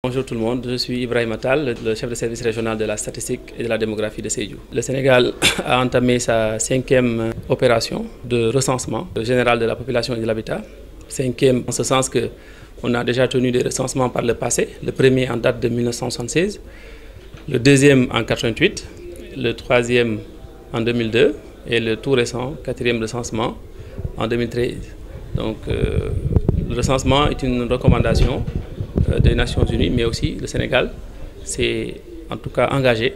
Bonjour tout le monde, je suis Ibrahim Attal, le chef de service régional de la statistique et de la démographie de Sédhiou. Le Sénégal a entamé sa 5e opération de recensement général de la population et de l'habitat. 5e en ce sens qu'on a déjà tenu des recensements par le passé, le premier en date de 1976, le deuxième en 1988, le troisième en 2002 et le tout récent 4e recensement en 2013. Donc le recensement est une recommandation des Nations Unies, mais aussi le Sénégal s'est en tout cas engagé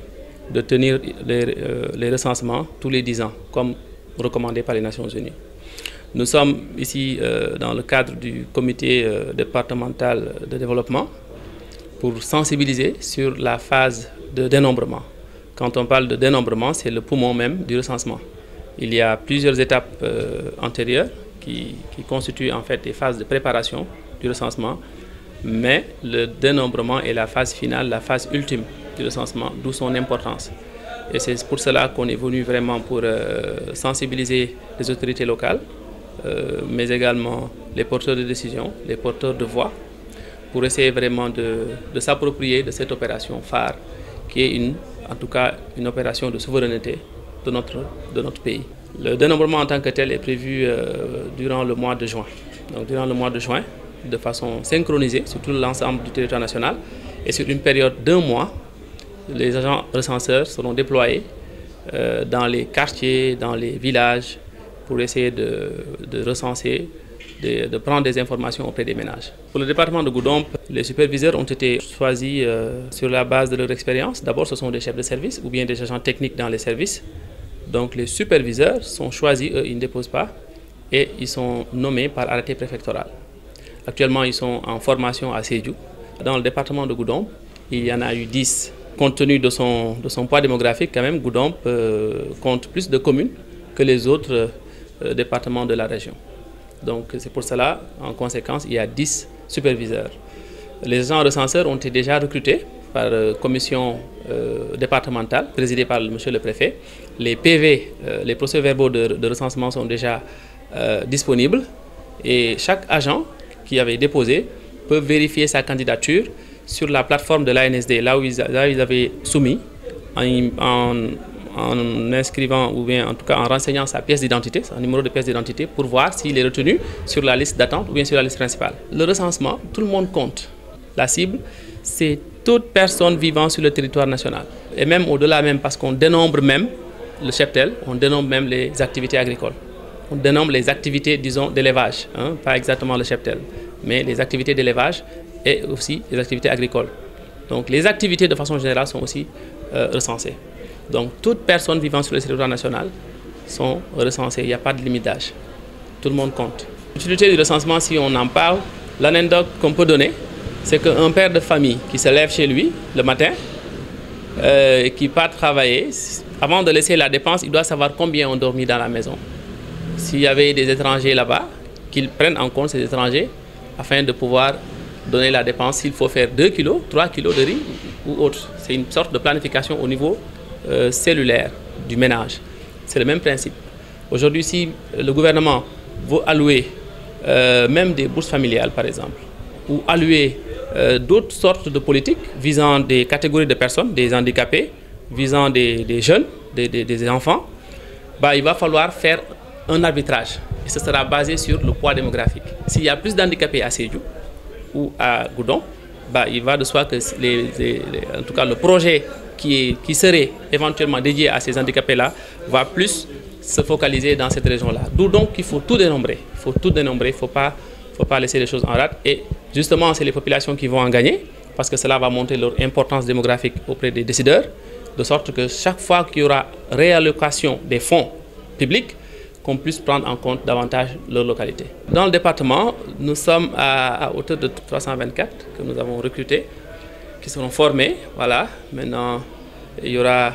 de tenir les recensements tous les 10 ans, comme recommandé par les Nations Unies. Nous sommes ici dans le cadre du comité départemental de développement pour sensibiliser sur la phase de dénombrement. Quand on parle de dénombrement, c'est le poumon même du recensement. Il y a plusieurs étapes antérieures qui constituent en fait des phases de préparation du recensement, mais le dénombrement est la phase finale, la phase ultime du recensement, d'où son importance. Et c'est pour cela qu'on est venu vraiment pour sensibiliser les autorités locales, mais également les porteurs de décision, les porteurs de voix, pour essayer vraiment de s'approprier de cette opération phare, qui est en tout cas une opération de souveraineté de notre pays. Le dénombrement en tant que tel est prévu durant le mois de juin. Donc durant le mois de juin, de façon synchronisée sur tout l'ensemble du territoire national, et sur une période d'1 mois, les agents recenseurs seront déployés dans les quartiers, dans les villages, pour essayer de recenser, de prendre des informations auprès des ménages. Pour le département de Goudomp, les superviseurs ont été choisis sur la base de leur expérience. D'abord, ce sont des chefs de service ou bien des agents techniques dans les services. Donc les superviseurs sont choisis, eux, ils ne déposent pas, et ils sont nommés par arrêté préfectoral. Actuellement, ils sont en formation à Sédhiou. Dans le département de Goudomp, il y en a eu 10. Compte tenu de son poids démographique, quand même, Goudomp compte plus de communes que les autres départements de la région. Donc c'est pour cela, en conséquence, il y a 10 superviseurs. Les agents recenseurs ont été déjà recrutés par commission départementale, présidée par monsieur le préfet. Les PV, les procès-verbaux de recensement sont déjà disponibles, et chaque agent qui avait déposé peut vérifier sa candidature sur la plateforme de l'ANSD, là où ils avaient soumis, en inscrivant ou bien en tout cas en renseignant sa pièce d'identité, son numéro de pièce d'identité, pour voir s'il est retenu sur la liste d'attente ou bien sur la liste principale. Le recensement, tout le monde compte. La cible, c'est toute personne vivant sur le territoire national. Et même au-delà même, parce qu'on dénombre même le cheptel, on dénombre même les activités agricoles. On dénombre les activités, disons, d'élevage, pas exactement le cheptel, mais les activités d'élevage et aussi les activités agricoles. Donc les activités de façon générale sont aussi recensées. Donc toutes personnes vivant sur le territoire national sont recensées, il n'y a pas de limite d'âge. Tout le monde compte. L'utilité du recensement, si on en parle, l'anecdote qu'on peut donner, c'est qu'un père de famille qui se lève chez lui le matin et qui part travailler, avant de laisser la dépense, il doit savoir combien on dormit dans la maison. S'il y avait des étrangers là-bas, qu'ils prennent en compte ces étrangers afin de pouvoir donner la dépense, s'il faut faire 2 kilos, 3 kilos de riz ou autre. C'est une sorte de planification au niveau cellulaire du ménage. C'est le même principe. Aujourd'hui, si le gouvernement veut allouer même des bourses familiales, par exemple, ou allouer d'autres sortes de politiques visant des catégories de personnes, des handicapés, visant des jeunes, des enfants, il va falloir faire un arbitrage. Et ce sera basé sur le poids démographique. S'il y a plus d'handicapés à Sédhiou ou à Goudomp, il va de soi que en tout cas le projet qui serait éventuellement dédié à ces handicapés-là va plus se focaliser dans cette région-là. D'où donc qu'il faut tout dénombrer. Il faut tout dénombrer, il ne faut pas laisser les choses en rade. Et justement, c'est les populations qui vont en gagner, parce que cela va montrer leur importance démographique auprès des décideurs, de sorte que chaque fois qu'il y aura réallocation des fonds publics, qu'on puisse prendre en compte davantage leur localité. Dans le département, nous sommes à hauteur de 324 que nous avons recrutés, qui seront formés. Voilà. Maintenant, il y aura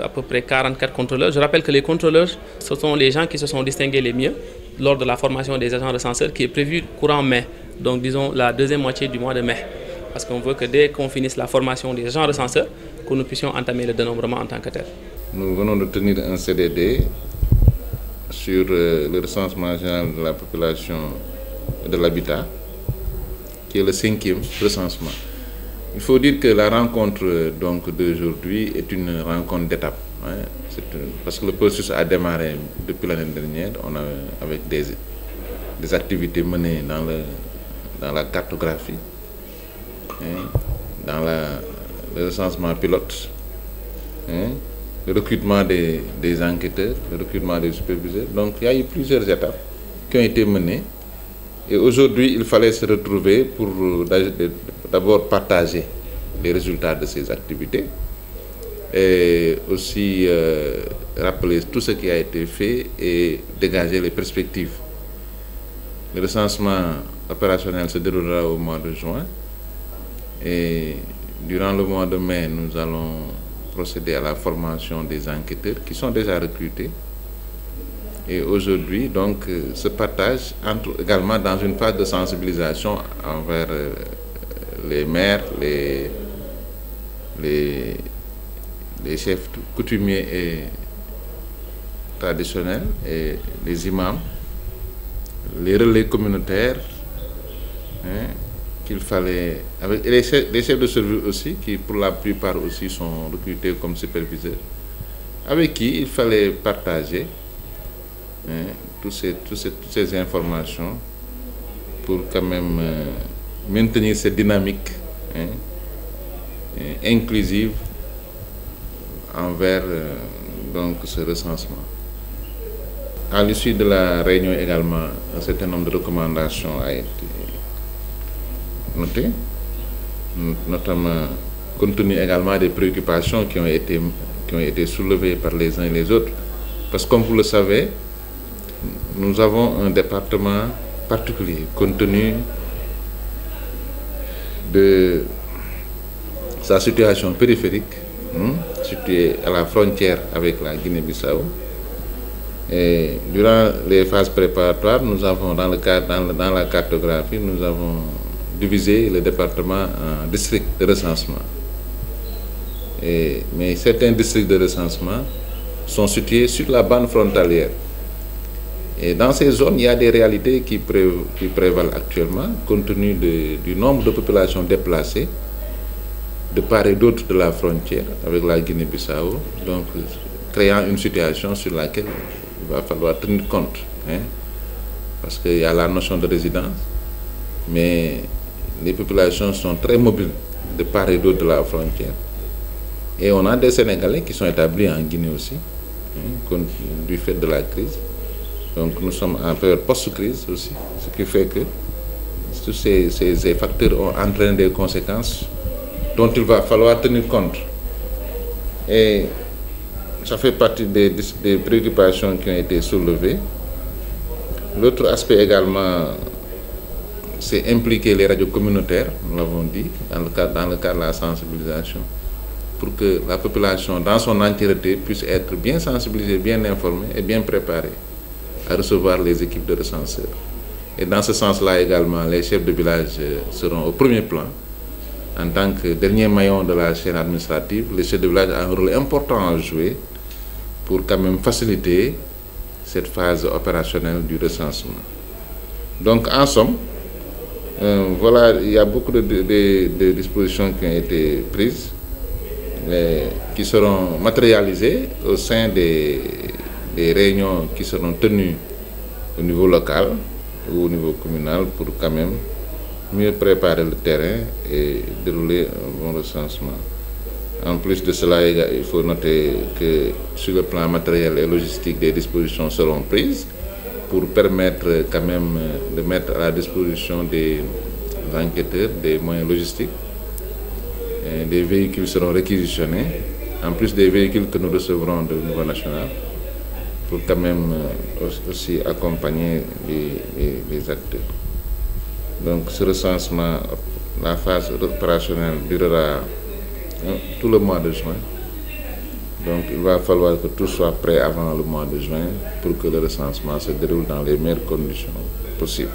à peu près 44 contrôleurs. Je rappelle que les contrôleurs, ce sont les gens qui se sont distingués les mieux lors de la formation des agents recenseurs, qui est prévue courant mai, donc disons la deuxième moitié du mois de mai. Parce qu'on veut que dès qu'on finisse la formation des agents recenseurs, que nous puissions entamer le dénombrement en tant que tel. Nous venons de tenir un CDD sur le recensement général de la population et de l'habitat, qui est le 5e recensement. il faut dire que la rencontre donc d'aujourd'hui est une rencontre d'étape. Hein. Parce que le processus a démarré depuis l'année dernière, avec des activités menées dans la cartographie, hein, dans le recensement pilote, hein, le recrutement des enquêteurs, le recrutement des superviseurs. Donc il y a eu plusieurs étapes qui ont été menées. Et aujourd'hui, il fallait se retrouver pour d'abord partager les résultats de ces activités et aussi rappeler tout ce qui a été fait et dégager les perspectives. Le recensement opérationnel se déroulera au mois de juin et durant le mois de mai, nous allons procéder à la formation des enquêteurs qui sont déjà recrutés. Et aujourd'hui, donc, ce partage entre également dans une phase de sensibilisation envers les maires, les chefs coutumiers et traditionnels et les imams, les relais communautaires, hein, qu'il fallait, avec les chefs de service aussi, qui pour la plupart aussi sont recrutés comme superviseurs, avec qui il fallait partager toutes ces informations pour quand même maintenir cette dynamique inclusive envers donc ce recensement. À l'issue de la réunion également, un certain nombre de recommandations a été noté, notamment compte tenu également des préoccupations qui ont été soulevées par les uns et les autres. Parce que comme vous le savez, nous avons un département particulier, compte tenu de sa situation périphérique, située à la frontière avec la Guinée-Bissau. Et durant les phases préparatoires, nous avons, dans la cartographie, nous avons divisé le département en districts de recensement. Mais certains districts de recensement sont situés sur la bande frontalière. Et dans ces zones, il y a des réalités qui prévalent actuellement, compte tenu du nombre de populations déplacées de part et d'autre de la frontière avec la Guinée-Bissau, donc créant une situation sur laquelle il va falloir tenir compte. Parce qu'il y a la notion de résidence, mais les populations sont très mobiles de part et d'autre de la frontière. Et on a des Sénégalais qui sont établis en Guinée aussi, du fait de la crise. Donc nous sommes en période post-crise aussi, ce qui fait que tous ces facteurs ont entraîné des conséquences dont il va falloir tenir compte. Et ça fait partie des préoccupations qui ont été soulevées. L'autre aspect également, c'est impliquer les radios communautaires, nous l'avons dit, dans le cadre de la sensibilisation, pour que la population dans son entièreté puisse être bien sensibilisée, bien informée et bien préparée à recevoir les équipes de recenseurs. Et dans ce sens-là également, les chefs de village seront au premier plan. En tant que dernier maillon de la chaîne administrative, les chefs de village ont un rôle important à jouer pour quand même faciliter cette phase opérationnelle du recensement. Donc en somme, voilà, il y a beaucoup de dispositions qui ont été prises, qui seront matérialisées au sein des réunions qui seront tenues au niveau local ou au niveau communal pour quand même mieux préparer le terrain et dérouler un bon recensement. En plus de cela, il faut noter que sur le plan matériel et logistique, des dispositions seront prises pour permettre quand même de mettre à la disposition des enquêteurs des moyens logistiques. Et des véhicules seront réquisitionnés, en plus des véhicules que nous recevrons de niveau national, pour quand même aussi accompagner les acteurs. Donc ce recensement, la phase opérationnelle durera tout le mois de juin. Donc il va falloir que tout soit prêt avant le mois de juin pour que le recensement se déroule dans les meilleures conditions possibles.